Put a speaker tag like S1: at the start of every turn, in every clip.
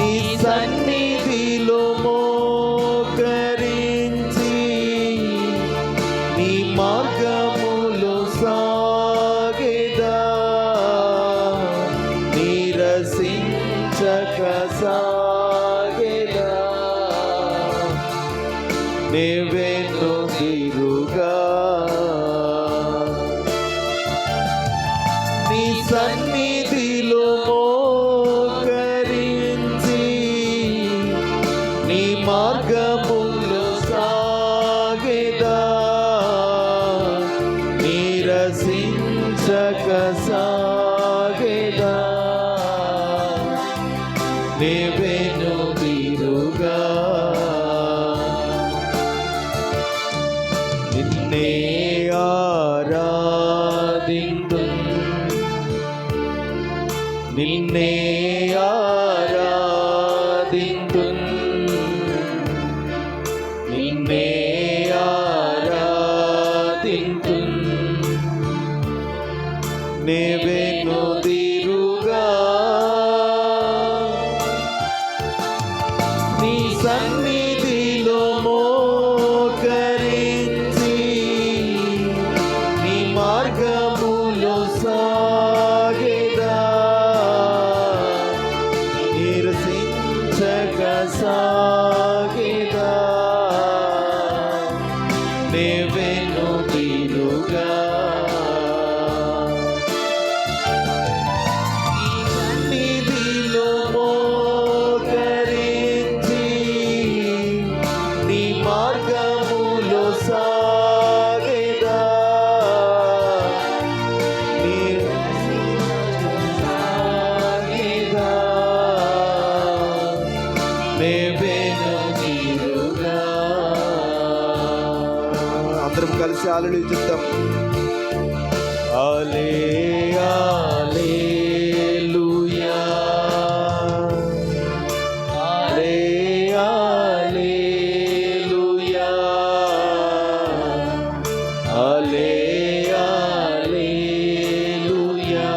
S1: నీ సన్నిధిలో మోకరించి నీ మార్గములో సాగెదా నీరసించక సాగెదా నెవెనుదిరుగా నీ సన్నిధిలో మోకరించి నీ మార్గములో సాగెదా నీరసించక సాగెదా నెవెనుదిరుగా నిన్నే ఆరాధింతును నిన్నే ఆరాధింతును నిన్నే ఆరాధింతును నెవెనుదిరుగా నీ సన్నిధిలో మోకరించి నీ మార్గములో సాగెదా నీరసించక సాగెదా నెవెనుదిరుగా నీ సన్నిధిలో మోకరించి నీ మార్గములో సాగెదా సాగెదా నెవెనుదిరుగా. అందరం కలిసి హల్లెలూయా చెప్తాం. హల్లెలూయా హల్లెలూయా హల్లెలూయా హల్లెలూయా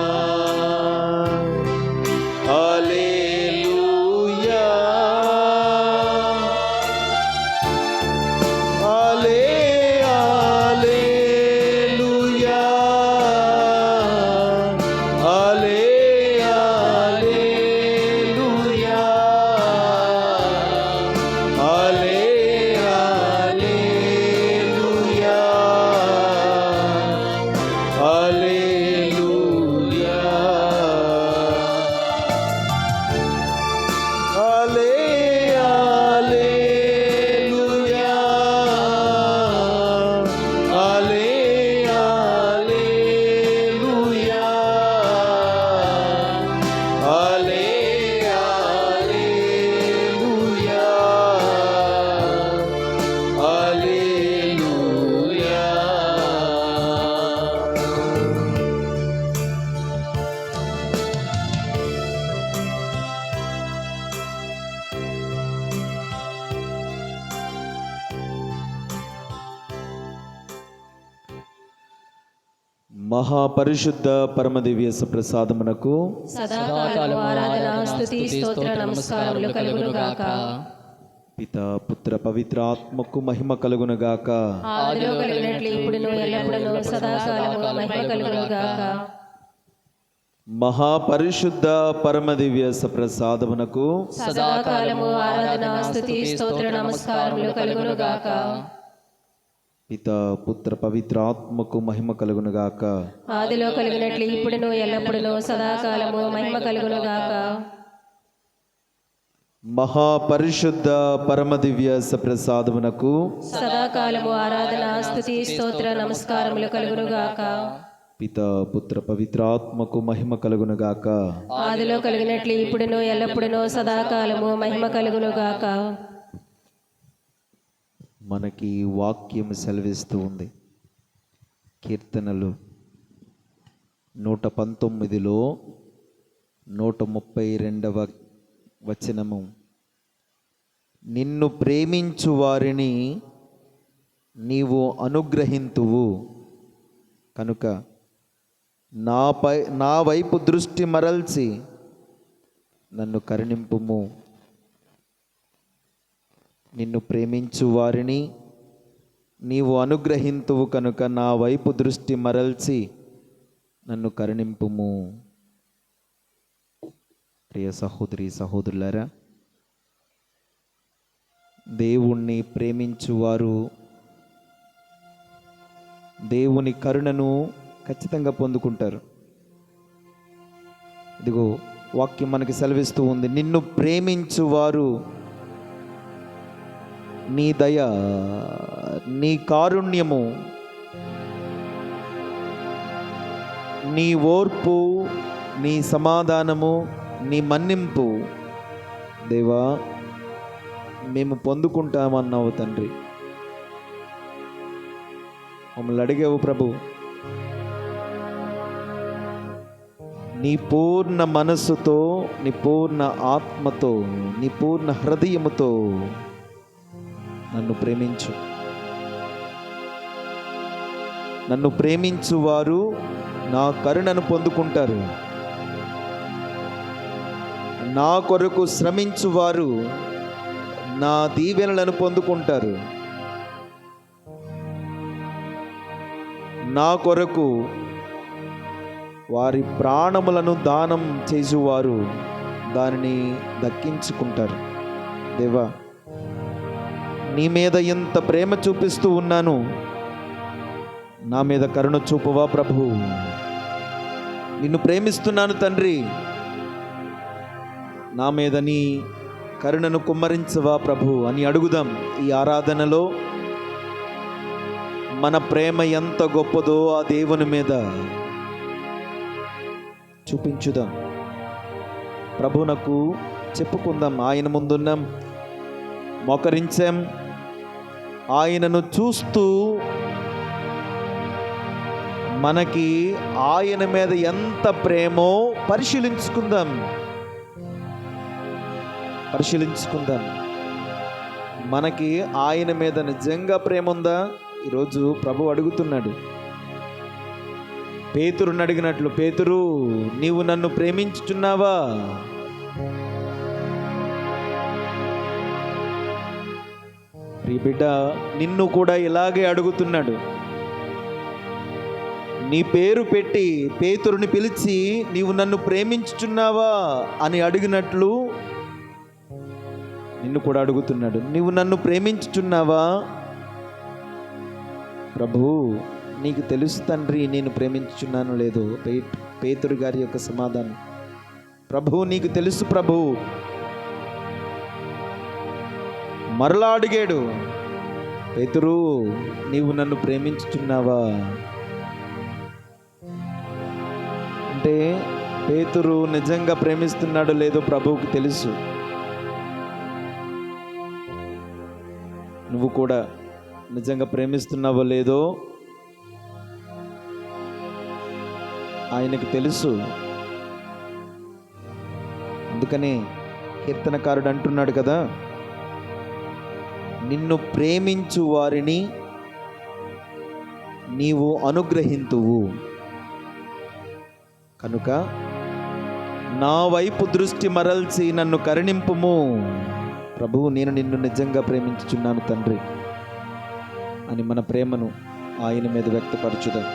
S1: మహాపరిశుద్ధ పరమదివ్య ప్రసాదమునకు
S2: సదాకాలము ఆరాధన స్తుతి స్తోత్ర నమస్కారములు కలుగునుగాక.
S1: పితా పుత్ర పవిత్ర ఆత్మకు మహిమ కలుగునుగాక.
S2: ఆదిలో కలిగినట్లు ఇప్పుడును ఎల్లప్పుడూ సదాకాలము మహిమ కలుగునుగాక.
S1: మహాపరిశుద్ధ పరమదివ్య ప్రసాదమునకు
S2: సదాకాలము ఆరాధన స్తుతి స్తోత్ర నమస్కారములు కలుగునుగాక.
S1: పితా పుత్ర పవిత్ర ఆత్మకు మహిమ కలుగునుగాక.
S2: ఆదిలో కలిగినట్లు ఇప్పుడును ఎల్లప్పుడూ సదాకాలము మహిమ కలుగునుగాక.
S1: మహాపరిశుద్ధ పరమదివ్య ప్రసాదమునకు
S2: సదాకాలము ఆరాధన స్తుతి స్తోత్ర నమస్కారములు కలుగునుగాక.
S1: పితా పుత్ర పవిత్ర ఆత్మకు మహిమ కలుగునుగాక.
S2: ఆదిలో కలిగినట్లు ఇప్పుడును ఎల్లప్పుడూ సదాకాలము మహిమ కలుగునుగాక.
S1: మనకి వాక్యం సెలవిస్తూ ఉంది. కీర్తనలు 119లో 132వ వచనము, నిన్ను ప్రేమించు వారిని నీవు అనుగ్రహింతువు కనుక నా వైపు దృష్టి మరల్చి నన్ను కరుణింపుము నిన్ను ప్రేమించు వారిని నీవు అనుగ్రహింతువు కనుక నా వైపు దృష్టి మరల్చి నన్ను కరుణింపుము. ప్రియ సహోదరి సహోదరులారా, దేవుణ్ణి ప్రేమించువారు దేవుని కరుణను ఖచ్చితంగా పొందుకుంటారు. ఇదిగో వాక్యం మనకి సెలవిస్తూ ఉంది, నిన్ను ప్రేమించువారు నీ దయ, నీ కారుణ్యము, నీ ఓర్పు, నీ సమాధానము, నీ మన్నింపు దేవా మేము పొందుకుంటామన్నావు తండ్రి. మమ్మల్ని అడిగావు ప్రభు, నీ పూర్ణ మనస్సుతో, నీ పూర్ణ ఆత్మతో, నీ పూర్ణ హృదయముతో నన్ను ప్రేమించు. నన్ను ప్రేమించువారు నా కరుణను పొందుకుంటారు. నా కొరకు శ్రమించువారు నా దీవెనలను పొందుకుంటారు. నా కొరకు వారి ప్రాణములను దానం చేసేవారు దానిని దక్కించుకుంటారు. దేవా, నీ మీద ఎంత ప్రేమ చూపిస్తూ ఉన్నాను, నా మీద కరుణ చూపువా ప్రభు. నిన్ను ప్రేమిస్తున్నాను తండ్రి, నా మీద నీ కరుణను కుమ్మరించవా ప్రభు అని అడుగుదాం. ఈ ఆరాధనలో మన ప్రేమ ఎంత గొప్పదో ఆ దేవుని మీద చూపించుదాం. ప్రభునకు చెప్పుకుందాం. ఆయన ముందున్నాం, మోకరించాం, ఆయనను చూస్తూ మనకి ఆయన మీద ఎంత ప్రేమో పరిశీలించుకుందాం. మనకి ఆయన మీద నిజంగా ప్రేమ ఉందా? ఈరోజు ప్రభు అడుగుతున్నాడు. పేతురుని అడిగినట్లు, పేతురు నీవు నన్ను ప్రేమించుచున్నావా? ప్రియ బిడ్డ, నిన్ను కూడా ఇలాగే అడుగుతున్నాడు. నీ పేరు పెట్టి పేతురుని పిలిచి నీవు నన్ను ప్రేమించుచున్నావా అని అడిగినట్లు నిన్ను కూడా అడుగుతున్నాడు. నీవు నన్ను ప్రేమించుచున్నావా? ప్రభు, నీకు తెలుసు తండ్రి నేను ప్రేమించుచున్నాను లేదో. పేతురు గారి యొక్క సమాధానం, ప్రభు నీకు తెలుసు ప్రభు. మరలా అడిగాడు, పేతురు నీవు నన్ను ప్రేమించుచున్నావా? అంటే పేతురు నిజంగా ప్రేమిస్తున్నాడో లేదో ప్రభువుకి తెలుసు. నువ్వు కూడా నిజంగా ప్రేమిస్తున్నావో లేదో ఆయనకు తెలుసు. అందుకనే కీర్తనకారుడు అంటున్నాడు కదా, నిన్ను ప్రేమించు వారిని నీవు అనుగ్రహింతువు కనుక నా వైపు దృష్టి మరల్చి నన్ను కరుణింపుము. ప్రభువు, నేను నిన్ను నిజంగా ప్రేమించుచున్నాను తండ్రి అని మన ప్రేమను ఆయన మీద వ్యక్తపరచుదాం.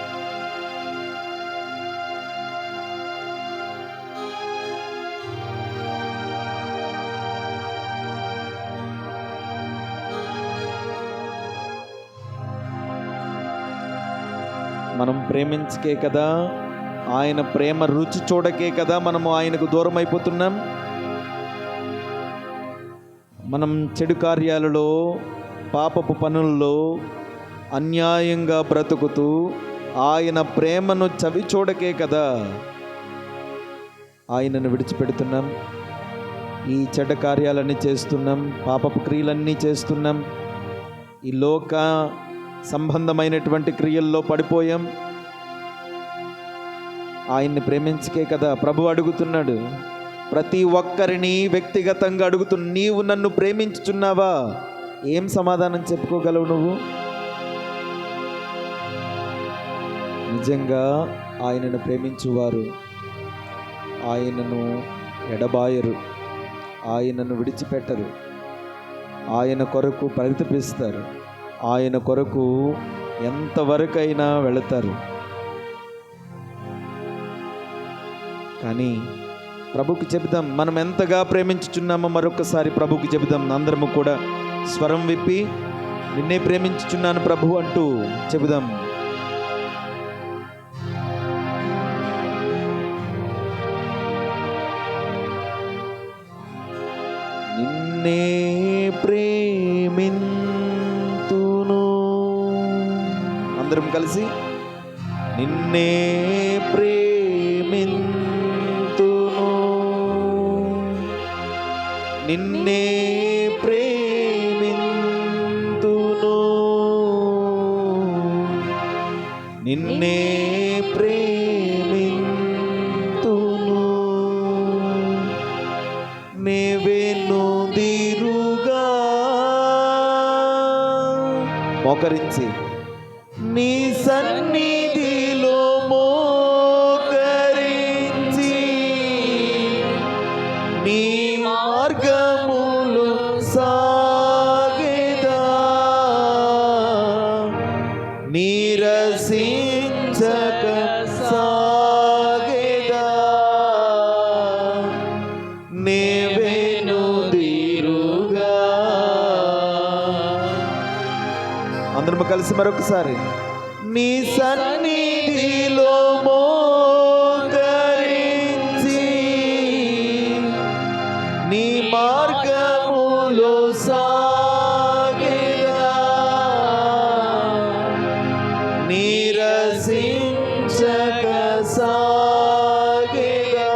S1: మనం ప్రేమించకే కదా, ఆయన ప్రేమ రుచి చూడకే కదా మనము ఆయనకు దూరం అయిపోతున్నాం. మనం చెడు కార్యాలలో, పాపపు పనుల్లో అన్యాయంగా బ్రతుకుతూ ఆయన ప్రేమను చవి చూడకే కదా ఆయనను విడిచిపెడుతున్నాం. ఈ చెడ్డ కార్యాలన్నీ చేస్తున్నాం, పాపపు క్రియలన్నీ చేస్తున్నాం, ఈ లోక సంబంధమైనటువంటి క్రియల్లో పడిపోయాం. ఆయన్ని ప్రేమించకే కదా ప్రభు అడుగుతున్నాడు. ప్రతి ఒక్కరిని వ్యక్తిగతంగా అడుగుతున్నా, నీవు నన్ను ప్రేమించుచున్నావా? ఏం సమాధానం చెప్పుకోగలవు నువ్వు? నిజంగా ఆయనను ప్రేమించువారు ఆయనను ఎడబాయరు, ఆయనను విడిచిపెట్టరు. ఆయన కొరకు పరితపిస్తారు, ఆయన కొరకు ఎంతవరకైనా వెళతారు. కానీ ప్రభుకి చెబుదాం, మనం ఎంతగా ప్రేమించుచున్నామో మరొకసారి ప్రభుకి చెబుదాం. అందరము కూడా స్వరం విప్పి నిన్నే ప్రేమించుచున్నాను ప్రభు అంటూ చెబుదాం. నిన్నే ప్రేమింతును. అందరం కలిసి నిన్నే ప్రేమింతును, నిన్నే ప్రేమింతును, నిన్నే ప్రేమింతును. నేవెనుదిరుగా మోకరించి నీ సన్నిధిలో మోకరించి నీ మార్గములు సాగెదా, నీరసించక సాగెదా. నేవెనుదిరుగా. అందరం కలిసి మరొకసారి నీ సన్నిధిలో మోకరించి నీ మార్గములో సాగెదా, నీరసించక సాగెదా.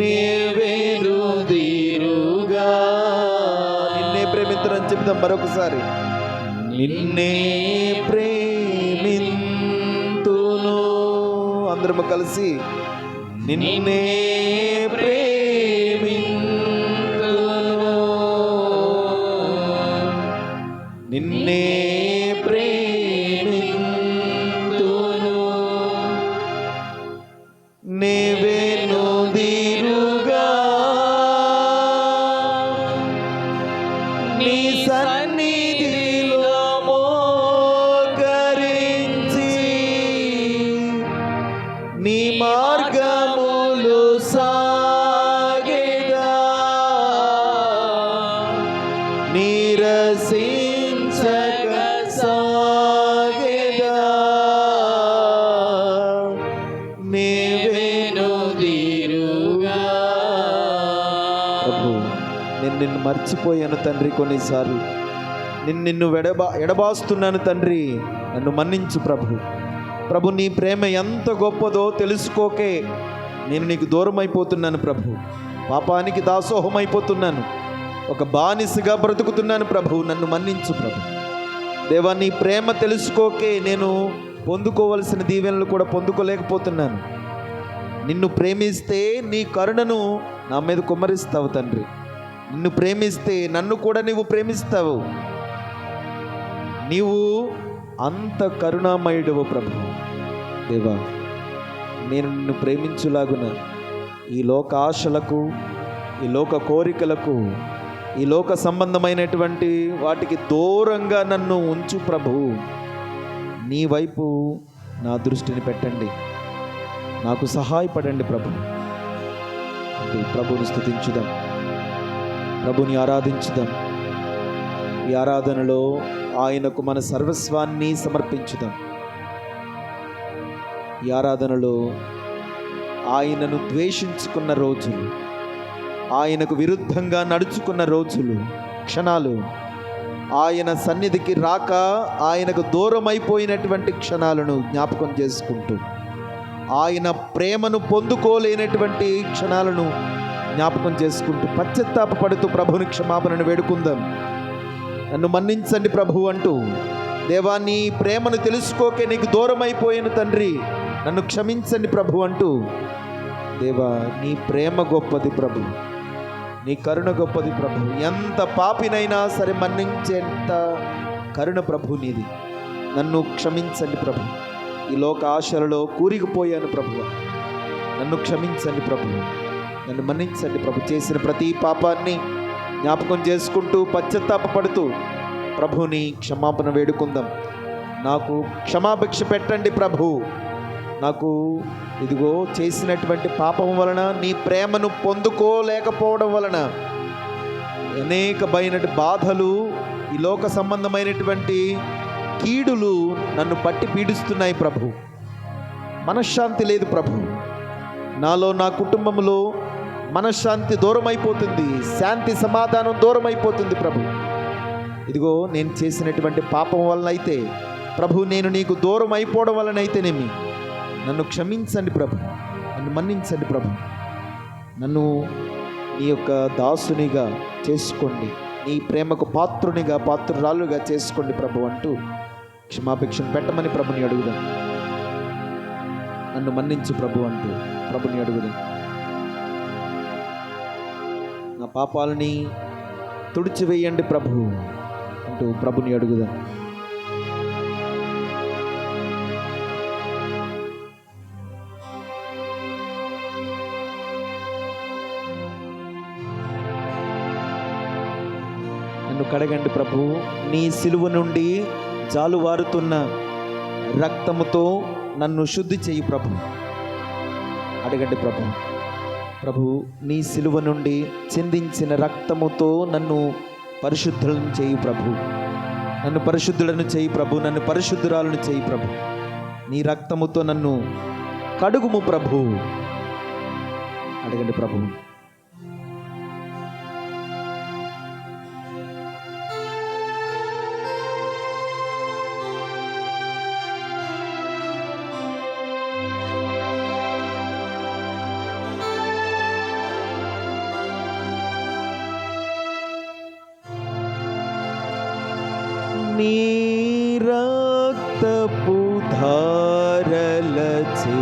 S1: నేవెనుదిరుగా. నిన్నే ప్రేమింతురని చెప్తాం మరొకసారి. నిన్నే ప్రేమింతును. అందరము కలిసి నిన్నే ప్రేమింతును, నిన్నే ప్రేమింతును. నేవెనుదిరుగా నీ సన్నిధిలో మోకరించి నీ మార్గములు సాగెదా, నీరసించక సాగెదా. నేవెనుదిరుగా. ప్రభు, నేను నిన్ను మర్చిపోయాను తండ్రి, కొన్నిసార్లు నిన్ను ఎడబాస్తున్నాను తండ్రి, నన్ను మన్నించు ప్రభు. ప్రభు, నీ ప్రేమ ఎంత గొప్పదో తెలుసుకోకే నేను నీకు దూరం అయిపోతున్నాను ప్రభు. పాపానికి దాసోహం అయిపోతున్నాను, ఒక బానిసగా బ్రతుకుతున్నాను ప్రభు. నన్ను మన్నించు ప్రభు. దేవా, నీ ప్రేమ తెలుసుకోకే నేను పొందుకోవలసిన దీవెనలు కూడా పొందుకోలేకపోతున్నాను. నిన్ను ప్రేమిస్తే నీ కరుణను నా మీద కుమ్మరిస్తావు తండ్రి. నిన్ను ప్రేమిస్తే నన్ను కూడా నీవు ప్రేమిస్తావు. నీవు అంత కరుణామయుడవు ప్రభు. దేవా, నేను నిన్ను ప్రేమించులాగున ఈ లోక ఆశలకు, ఈ లోక కోరికలకు, ఈ లోక సంబంధమైనటువంటి వాటికి దూరంగా నన్ను ఉంచు ప్రభు. నీ వైపు నా దృష్టిని పెట్టండి, నాకు సహాయపడండి ప్రభు. ప్రభుని స్తుతించుదాం, ప్రభుని ఆరాధించుదాం. ఈ ఆరాధనలో ఆయనకు మన సర్వస్వాన్ని సమర్పించుదాం. ఈ ఆరాధనలో ఆయనను ద్వేషించుకున్న రోజులు, ఆయనకు విరుద్ధంగా నడుచుకున్న రోజులు, క్షణాలు, ఆయన సన్నిధికి రాక ఆయనకు దూరం అయిపోయినటువంటి క్షణాలను జ్ఞాపకం చేసుకుంటూ, ఆయన ప్రేమను పొందుకోలేనటువంటి క్షణాలను జ్ఞాపకం చేసుకుంటూ పశ్చాత్తాపపడుతూ ప్రభుని క్షమాపణను వేడుకుందాం. నన్ను మన్నించండి ప్రభు అంటూ, దేవా, నీ ప్రేమను తెలుసుకోకే నీకు దూరం అయిపోయాను తండ్రి, నన్ను క్షమించండి ప్రభు అంటూ, దేవా, నీ ప్రేమ గొప్పది ప్రభు, నీ కరుణ గొప్పది ప్రభు. ఎంత పాపినైనా సరే మన్నించేంత కరుణ ప్రభు నీది. నన్ను క్షమించండి ప్రభు. ఈ లోక ఆశలలో కూరిగిపోయాను ప్రభు, నన్ను క్షమించండి ప్రభు, నన్ను మన్నించండి ప్రభు. చేసిన ప్రతి పాపాన్ని జ్ఞాపకం చేసుకుంటూ పశ్చాత్తాపపడుతూ ప్రభుని క్షమాపణ వేడుకుందాం. నాకు క్షమాభిక్ష పెట్టండి ప్రభు, నాకు ఇదిగో చేసినటువంటి పాపం వలన నీ ప్రేమను పొందుకోలేకపోవడం వలన అనేకమైన బాధలు, ఈ లోక సంబంధమైనటువంటి కీడులు నన్ను పట్టి పీడిస్తున్నాయి ప్రభు. మనశ్శాంతి లేదు ప్రభు, నాలో నా కుటుంబంలో మనశ్శాంతి దూరం అయిపోతుంది, శాంతి సమాధానం దూరం అయిపోతుంది ప్రభు. ఇదిగో నేను చేసినటువంటి పాపం వలన అయితే ప్రభు, నేను నీకు దూరం అయిపోవడం వలన అయితేనేమి, నన్ను క్షమించండి ప్రభు, నన్ను మన్నించండి ప్రభు, నన్ను నీ యొక్క దాసునిగా చేసుకోండి, నీ ప్రేమకు పాత్రురాలుగా చేసుకోండి ప్రభు అంటూ క్షమాభిక్షను పెట్టమని ప్రభుని అడుగుదాం. నన్ను మన్నించు ప్రభు అంటూ ప్రభుని అడుగుదాం. నా పాపాలని తుడిచివేయండి ప్రభు అంటూ ప్రభుని అడుగుదాం. నన్ను కడగండి ప్రభు, నీ సిలువ నుండి జాలువారుతున్న రక్తముతో నన్ను శుద్ధి చేయి ప్రభు. అడగండి ప్రభు. ప్రభు, నీ సిలువ నుండి చిందించిన రక్తముతో నన్ను పరిశుద్ధులను చేయి ప్రభు, నన్ను పరిశుద్ధులను చేయి ప్రభు, నన్ను పరిశుద్ధురాలను చేయి ప్రభు. నీ రక్తముతో నన్ను కడుగుము ప్రభు. అడగండి ప్రభు. నీ రక్తపు ధారలచే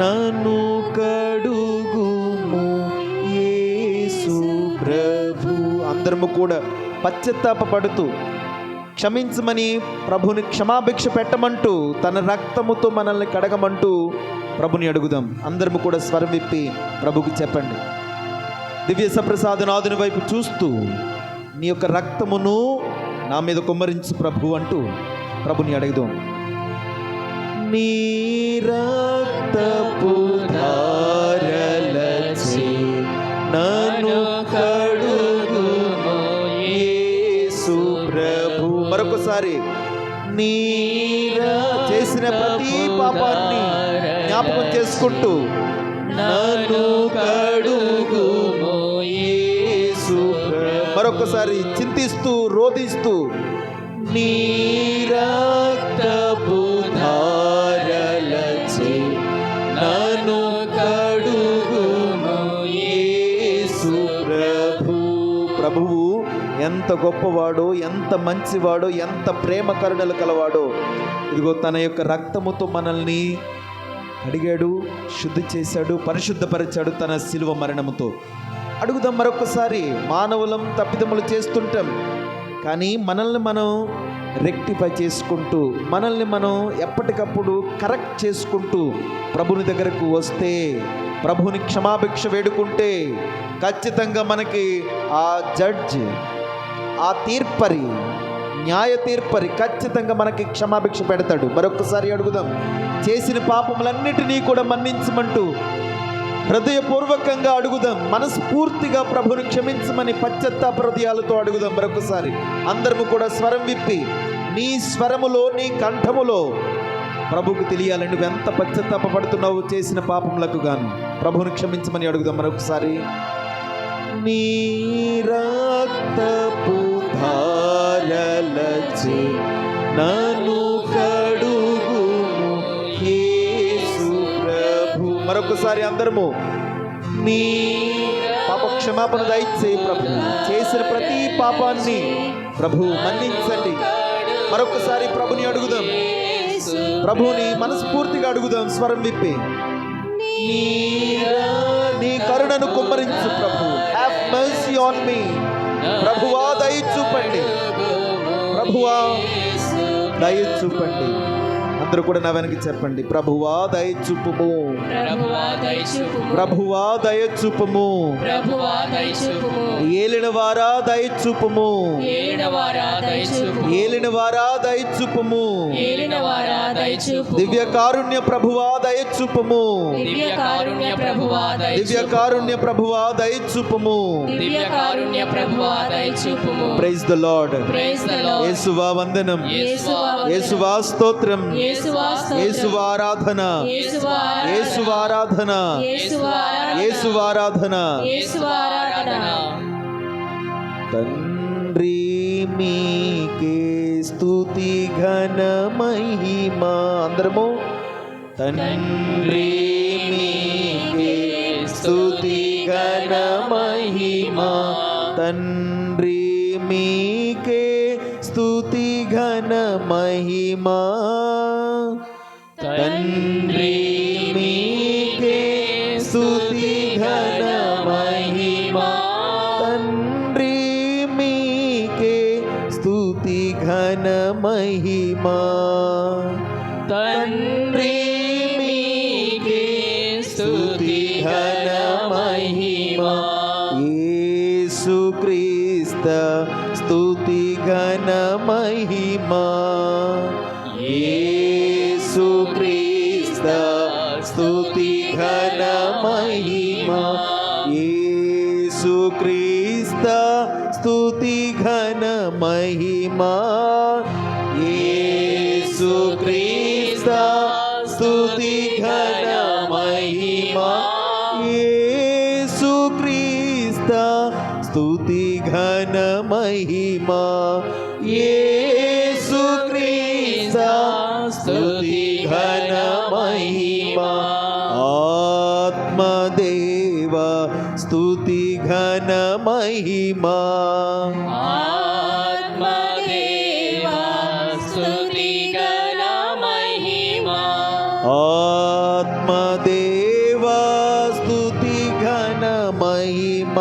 S1: నన్ను కడుగుము యేసు ప్రభు. అందరము కూడా పశ్చాత్తాపపడుతూ క్షమించమని ప్రభుని క్షమాభిక్ష పెట్టమంటూ తన రక్తముతో మనల్ని కడగమంటూ ప్రభుని అడుగుదాం. అందరము కూడా స్వరం విప్పి ప్రభుకి చెప్పండి. దివ్య సప్రసాదనాథుని వైపు చూస్తూ నీ యొక్క రక్తమును నా మీద కుమ్మరించు ప్రభు అంటూ ప్రభుని అడుగుదాం. నీ రక్తపు ధారలచే నన్ను కడుగుము యేసు ప్రభు. మరొకసారి నీ చేసిన ప్రతి పాపాన్ని జ్ఞాపకం చేసుకుంటూ నన్ను కడుగుము యేసు ప్రభు. మరొకసారి చింతిస్తూ రోధిస్తూ నీ రక్తపు ధారలచే నన్ను కడుగుము యేసు ప్రభు. ప్రభువు ఎంత గొప్పవాడో, ఎంత మంచివాడో, ఎంత ప్రేమ కరుణలు కలవాడో. ఇదిగో తన యొక్క రక్తముతో మనల్ని అడిగాడు, శుద్ధి చేశాడు, పరిశుద్ధపరిచాడు తన శిలువ మరణముతో. అడుగుదాం మరొకసారి. మానవులం తప్పిదములు చేస్తుంటాం, కానీ మనల్ని మనం రెక్టిఫై చేసుకుంటూ, మనల్ని మనం ఎప్పటికప్పుడు కరెక్ట్ చేసుకుంటూ ప్రభుని దగ్గరకు వస్తే, ప్రభుని క్షమాభిక్ష వేడుకుంటే ఖచ్చితంగా మనకి ఆ జడ్జ్, ఆ తీర్పరి, న్యాయ తీర్పరి ఖచ్చితంగా మనకి క్షమాభిక్ష పెడతాడు. మరొకసారి అడుగుదాం. చేసిన పాపములన్నిటినీ కూడా మన్నించమంటూ హృదయపూర్వకంగా అడుగుదాం. మనస్ఫూర్తిగా ప్రభుని క్షమించమని పశ్చాత్తాప హృదయాలతో అడుగుదాం. మరొకసారి అందరము కూడా స్వరం విప్పి నీ స్వరములో, నీ కంఠములో ప్రభుకు తెలియాలి నువ్వు ఎంత పశ్చాత్తాప పడుతున్నావు చేసిన పాపములకు గాను. ప్రభుని క్షమించమని అడుగుదాం మరొకసారి. నీ రక్తపు ధారలచే నన్ను కడుగుము యేసు ప్రభు. మరొకసారి అందరము నీ పాప క్షమాపణ దయచేయి ప్రభు. చేసిన ప్రతి పాపాన్ని ప్రభు మన్నించండి. మరొకసారి ప్రభుని అడుగుదాం. ప్రభుని మనస్ఫూర్తిగా అడుగుదాం స్వరం విప్పి. నీ కరుణను కుమ్మరించు ప్రభు. Have mercy on me. ప్రభువా దయ చూపండి, ప్రభువా దయ చూపండి. అందరూ కూడా నా వెనక్కి చెప్పండి. ప్రభువా దయచూపుము,
S2: ప్రభువా దయచూపుము,
S1: ప్రభువా దయచూపుము,
S2: ప్రభువా దయచూపుము,
S1: ఏలినవారా దయచూపుము,
S2: ఏలినవారా దయచూపుము,
S1: ఏలినవారా దయచూపుము,
S2: ఏలినవారా దయచూపుము,
S1: దివ్య కారుణ్య ప్రభువా దయచూపుము,
S2: దివ్య కారుణ్య ప్రభువా
S1: దివ్య
S2: దయచూపుము,
S1: కారుణ్య ప్రభువా దయచూపుము.
S2: దివ్య కారుణ్య ప్రభువా దయచూపుము.
S1: Praise the lord.
S2: Praise the lord.
S1: యేసువా వందనం,
S2: యేసువా వందనం.
S1: యేసువా స్తోత్రం,
S2: యేసువా స్తోత్రం.
S1: యేసువా ఆరాధన,
S2: యేసువా ఆరాధన.
S1: యేసువా ఆరాధన,
S2: యేసువా ఆరాధన.
S1: యేసువా ఆరాధన.
S2: యేసువా ఆరాధన.
S1: తండ్రి మీకే స్తుతి ఘన మహిమ. అందరము తండ్రి మీకే స్తుతి ఘన మహిమ, తండ్రి మీకే స్తుతి ఘన మహిమ, తండ్రి మీకే స్తుతి ఘన మహిమ, తండ్రి మీకే స్తుతి ఘన మహిమ, తండ్రి మీకే స్తుతి ఘన మహిమ. యేసుక్రీస్తు స్తుతి ఘన మహిమ, యేసుక్రీస్తు స్తుతి ఘన మహిమ, యేసుక్రీస్తు స్తుతి ఘన మహిమ, యేసుక్రీస్తు స్తుతి ఘన మహిమ, యేసుక్రీస్తు స్తుతి ఘన మహిమ, యేసుక్రీస్తు స్తుతి ఘన మహిమ. ఆత్మదేవ స్తుతి ఘన మహిమ,
S2: ఆత్మదేవా స్తుతి ఘన మహిమ,
S1: ఆత్మదేవ స్తుతి ఘన మహిమ,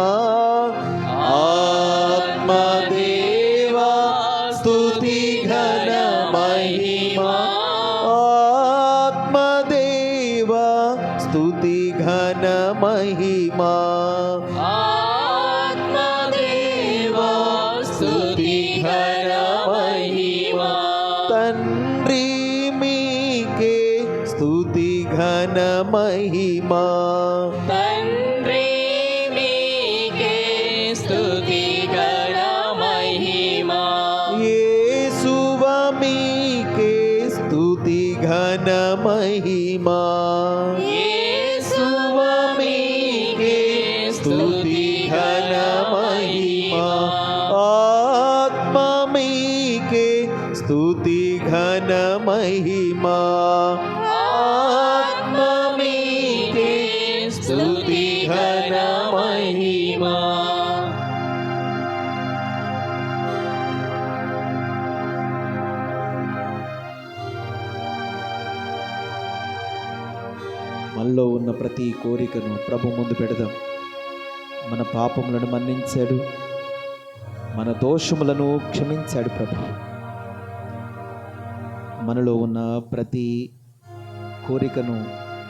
S1: ఆత్మదేవ స్తుతి ఘన మహిమ, ఆత్మదేవ స్తుతి ఘన మహిమ,
S2: ఆత్మదేవా స్తుతి ఘన మహిమ,
S1: తండ్రి మీకే స్తుతి ఘన మహిమ,
S2: తండ్రి మీకే స్తుతి ఘన మహిమ,
S1: యేసువ మీకే స్తుతి ఘన మహిమ,
S2: యేసువ మీకే స్తుతి ఘన మహిమ,
S1: ఆత్మ మీకే స్తుతి ఘన మహిమ, ఆత్మ మీకే స్తుతి ఘన మహిమ. మనలో ఉన్న ప్రతి కోరికను ప్రభు ముందు పెడదాం. మన పాపములను మన్నించాడు, మన దోషములను క్షమించాడు ప్రభు. మనలో ఉన్న ప్రతి కోరికను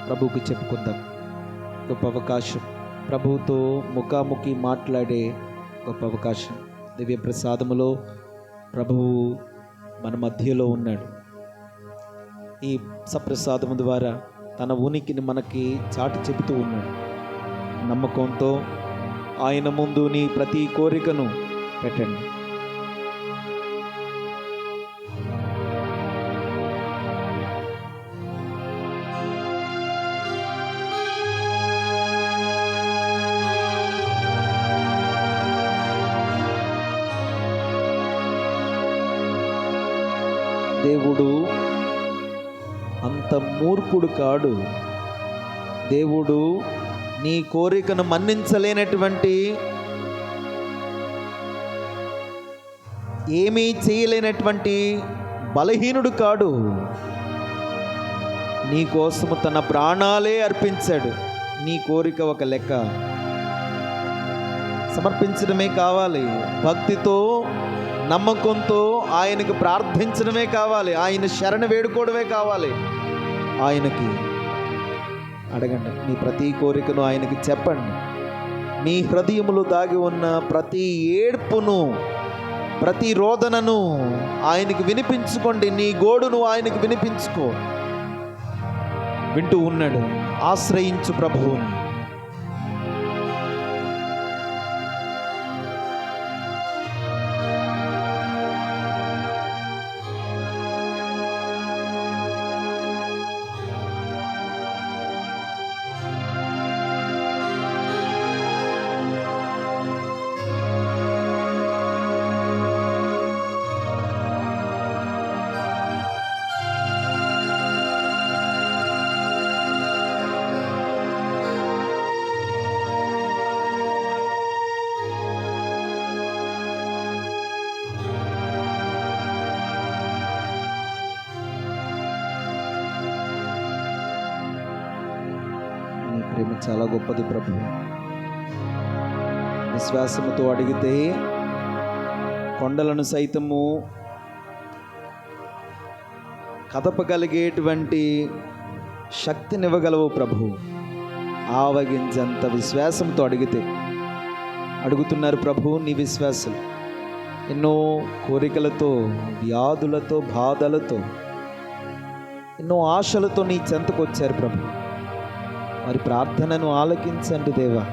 S1: ప్రభువుకు చెప్పుకుందాం. గొప్ప అవకాశం, ప్రభువుతో ముఖాముఖి మాట్లాడే గొప్ప అవకాశం. దివ్య ప్రసాదములో ప్రభువు మన మధ్యలో ఉన్నాడు. ఈ సప్రసాదము ద్వారా తన ఉనికిని మనకి చాటి చెబుతూ ఉన్నాడు. నమ్మకంతో ఆయన ముందు నీ ప్రతి కోరికను పెట్టండి. దేవుడు అంత మూర్ఖుడు కాడు. దేవుడు నీ కోరికను మన్నించలేనటువంటి, ఏమీ చేయలేనటువంటి బలహీనుడు కాడు. నీ కోసము తన ప్రాణాలే అర్పించాడు. నీ కోరిక ఒక లెక్క, సమర్పించడమే కావాలి. భక్తితో నమ్మకంతో ఆయనకు ప్రార్థించడమే కావాలి, ఆయన శరణ వేడుకోవడమే కావాలి. ఆయనకి అడగండి, మీ ప్రతి కోరికను ఆయనకి చెప్పండి. మీ హృదయములో దాగి ఉన్న ప్రతి ఏడ్పును, ప్రతి రోదనను ఆయనకి వినిపించుకోండి. నీ గోడును ఆయనకి వినిపించుకో. వింటూ ఉన్నాడు. ఆశ్రయించు ప్రభువుని. నీ ప్రేమ చాలా గొప్పది ప్రభు. విశ్వాసముతో అడిగితే కొండలను సైతము కదపగలిగేటువంటి శక్తినివ్వగలవు ప్రభు. ఆవగింజంత విశ్వాసంతో అడిగితే. అడుగుతున్నారు ప్రభు నీ విశ్వాసులు. ఎన్నో కోరికలతో, వ్యాధులతో, బాధలతో, ఎన్నో ఆశలతో నీ చెంతకు వచ్చారు ప్రభు. మరి ప్రార్థనను ఆలకించండి దేవా.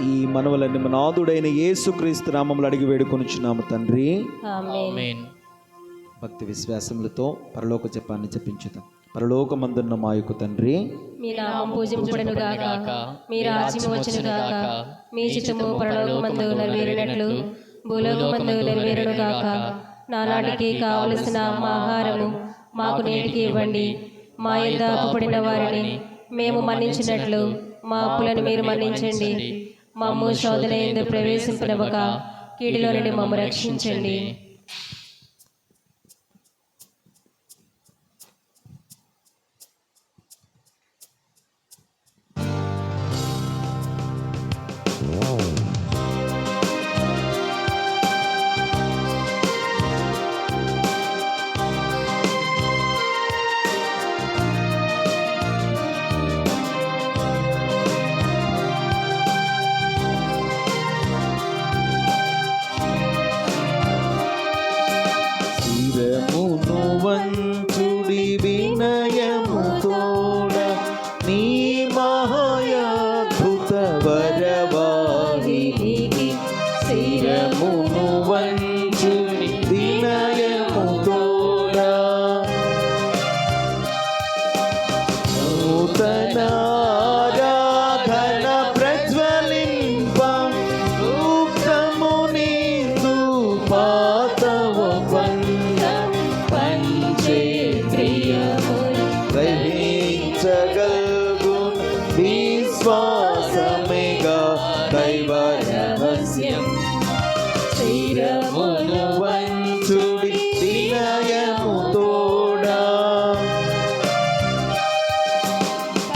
S1: ఈ మనవలన్నీ మన నాథుడైన యేసుక్రీస్తు నామములో అడిగి వేడుకొనుచున్నాము తండ్రి.
S2: ఆమేన్.
S1: భక్తి విశ్వాసములతో పరలోక జపాన్ని జపించుదాం. పరలోకమందున్న మా యొక్క తండ్రి,
S2: మీ నామం పూజింపబడును గాక, మీ రాజ్యం వచ్చును గాక, మీ చిత్తము పరలోకమందు నెరవేరినట్లు భూలోకమందు నెరవేరును గాక. నానాటికి కావలసిన మా ఆహారము మాకు నేటికి ఇవ్వండి. మా యందు అప్పుపడిన వారిని మేము మన్నించినట్లు మా అప్పులను మీరు మన్నించండి. మమ్ము శోధన యందు ప్రవేశింపనివ్వక కీడులో నుండి మమ్ము రక్షించండి.
S1: విశ్వాసమేగా దైవ రహస్యం. స్థిరమును వంచుడి వినయము తోడా.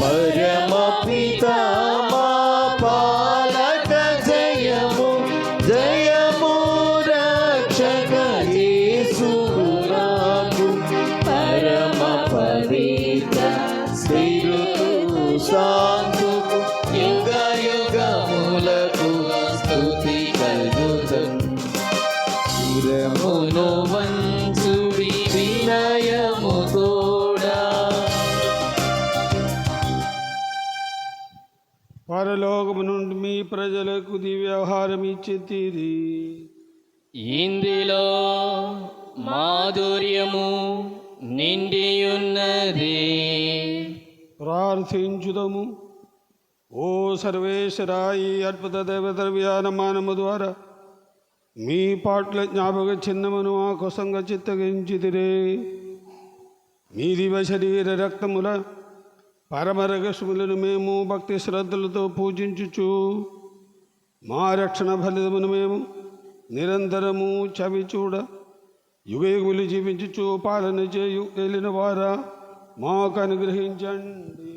S1: పరమ పితా మా పాలక జయము, జయము రక్షక యేసు నాకు. పరమ పవిత్ర శ్రీరుతు శాంతుకు యుగ యుగములకు స్తుతి కలుగుతుంది. స్థిరమును వంచుడి వినయము తోడా.
S3: పరలోకము నుండి మీ ప్రజలకు దివ్యాహారం ఇచ్చేది.
S4: ఇందులో మాధుర్యము నిండియున్నది.
S3: ప్రార్థించుదము. ఓ సర్వేశ్వర, ఈ అద్భుత దైవద్రవ్యానమానము ద్వారా మీ పాటల జ్ఞాపక చిహ్నమును మా కోసంగా చిత్తగించితిరే. మీ దివ శరీర రక్తముల పరమరహస్యములను మేము భక్తి శ్రద్ధలతో పూజించుచు మా రక్షణ ఫలితమును మేము నిరంతరము చవి చూడ యుగయుగులు జీవించుచు పాలన చేయు ఏలిన వారా మాకు అనుగ్రహించండి.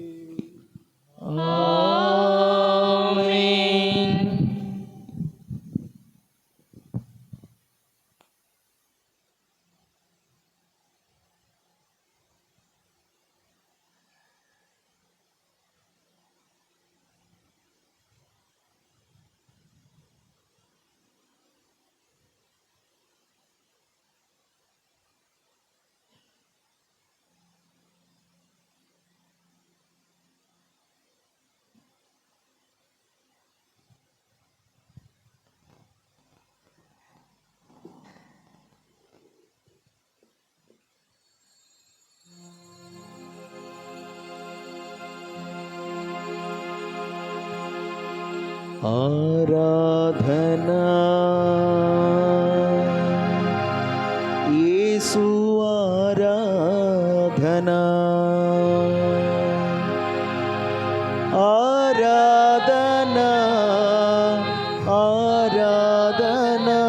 S1: ఆరాధనా యేసు ఆరాధనా, ఆరాధనా ఆరాధనా,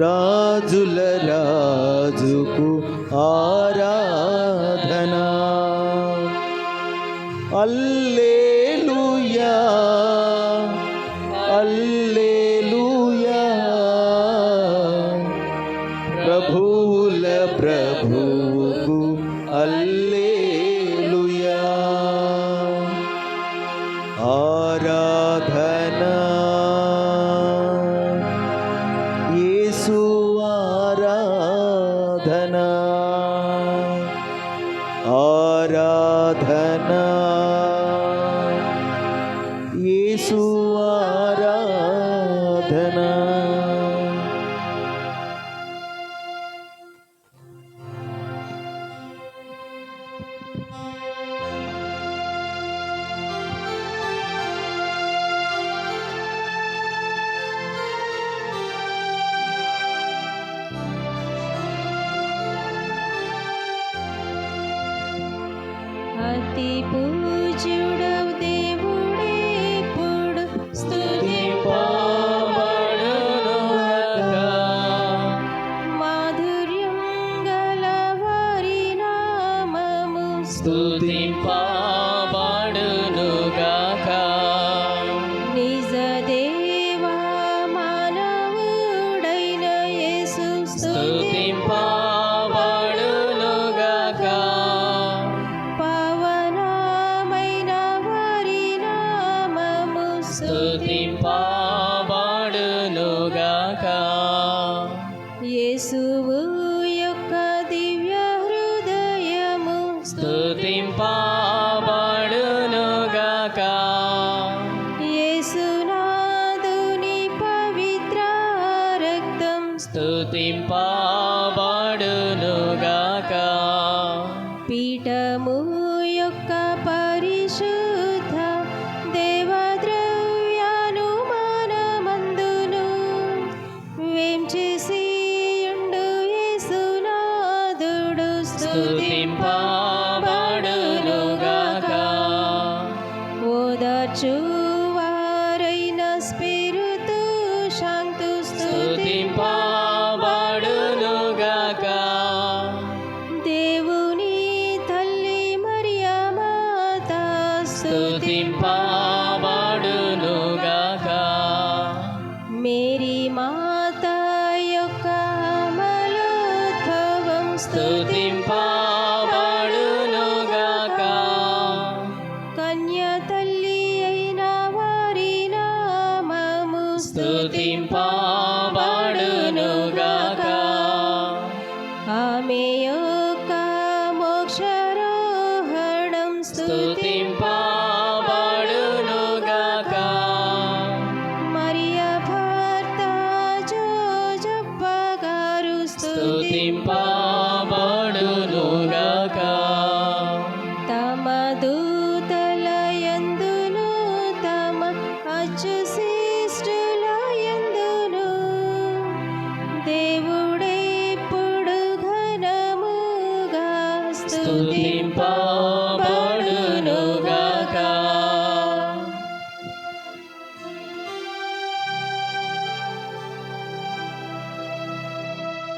S1: రాజుల రాజుకు ఆరాధనా. అల్లెలూయా అల్లెలూయా, ప్రభువుల ప్రభువుకు అల్లెలూయా. ఆరాధనా యేసు ఆరాధనా, ఆరాధనా యేసు ఆరాధనా.
S2: అతి పూజ్యుడవు దేవుడెప్పుడు స్తుతింపబడునుగాక. మాధుర్యం గల వారి నామము
S4: స్తుతింపబడునుగాక.
S2: నిజ దేవా మానవుడైన యేసు
S4: స్తుతింపబడునుగాక.
S2: పవనమైన వారి నామము
S4: స్తుతింపబడునుగాక.
S2: యేసువు యొక్క దివ్య హృదయము
S4: స్తుతింపబడునుగాక.
S2: యేసునాథుని పవిత్ర రక్తం
S4: స్తుతింపబడునుగాక.
S2: పీఠము యొక్క పరిశుద్ధ దేవద్రవ్యానుమానమందును వేంచేసియుండు యేసునాథుడు
S4: స్తుతింపబడునుగాక.
S2: ఓదార్చువారైన స్పిరితు శాంతు
S4: స్తుతింపబడునుగాక.
S2: దేవుని తల్లి మరియా మాత
S4: స్తుతింపబడునుగాక.
S2: మేరీ మాత యొక్క అమలోద్భవం
S4: స్తుతింపబడునుగాక.
S2: కన్య తల్లి అయిన వారి నామము
S4: స్తుతింపబడునుగాక.
S2: ఆమె యొక్క మోక్షారోహణం
S4: స్తుతింపబడునుగాక.
S2: మరియ భర్త జోజప్ప గారు
S4: స్తుతింపబడునుగాక.
S2: తమ దూతల
S4: స్తుతింప